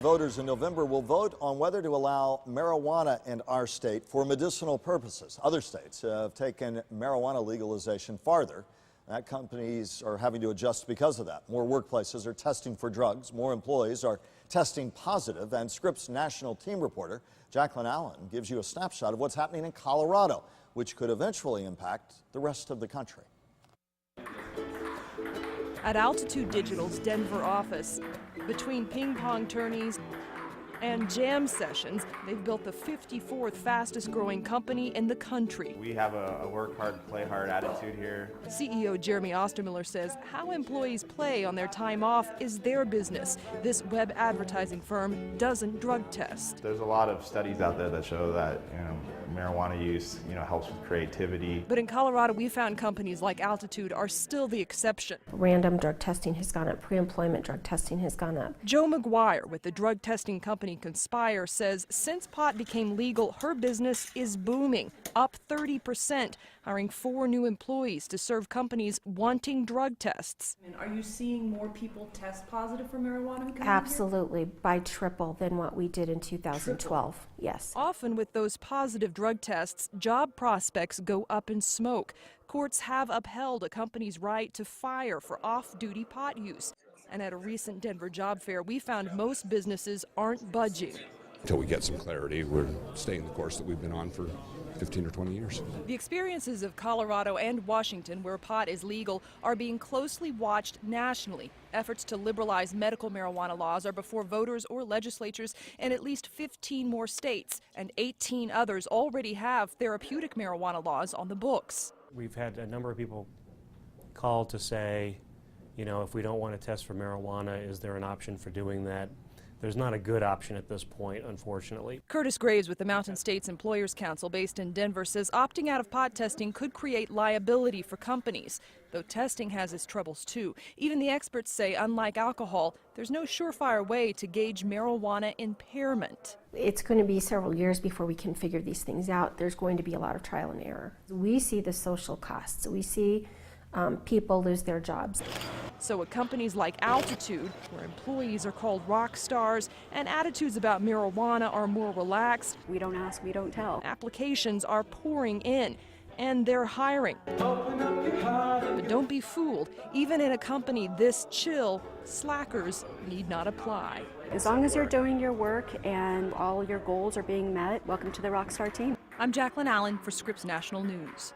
voters in November will vote on whether to allow marijuana in our state for medicinal purposes. Other states have taken marijuana legalization farther. Companies are having to adjust because of that. More workplaces are testing for drugs. More employees are testing positive. And Scripps national team reporter Jacqueline Allen gives you a snapshot of what's happening in Colorado, which could eventually impact the rest of the country. At Altitude Digital's Denver office, between ping pong tourneys and jam sessions, they've built the 54th fastest growing company in the country. We have a work hard, play hard attitude here. CEO Jeremy Ostermiller says how employees play on their time off is their business. This web advertising firm doesn't drug test. There's a lot of studies out there that show that marijuana use helps with creativity. But in Colorado, we found companies like Altitude are still the exception. Random drug testing has gone up. Pre-employment drug testing has gone up. Joe McGuire with the drug testing company Conspire says since pot became legal, her business is booming, up 30%, hiring 4 new employees to serve companies wanting drug tests. And are you seeing more people test positive for marijuana? Absolutely, by triple than what we did in 2012. Triple. Yes. Often with those positive drug tests, job prospects go up in smoke. Courts have upheld a company's right to fire for off-duty pot use. And at a recent Denver job fair, we found most businesses aren't budging. Until we get some clarity, we're staying the course that we've been on for 15 or 20 years. The experiences of Colorado and Washington, where pot is legal, are being closely watched nationally. Efforts to liberalize medical marijuana laws are before voters or legislatures in at least 15 more states, and 18 others already have therapeutic marijuana laws on the books. We've had a number of people call to say, if we don't want to test for marijuana, is there an option for doing that? There's not a good option at this point, unfortunately. Curtis Graves with the Mountain States Employers Council based in Denver says opting out of pot testing could create liability for companies, though testing has its troubles too. Even the experts say, unlike alcohol, there's no surefire way to gauge marijuana impairment. It's going to be several years before we can figure these things out. There's going to be a lot of trial and error. We see the social costs. We see people lose their jobs. So at companies like Altitude, where employees are called rock stars and attitudes about marijuana are more relaxed, we don't ask, we don't tell. Applications are pouring in, and they're hiring. But don't be fooled. Even in a company this chill, slackers need not apply. As long as you're doing your work and all your goals are being met, welcome to the Rockstar team. I'm Jacqueline Allen for Scripps National News.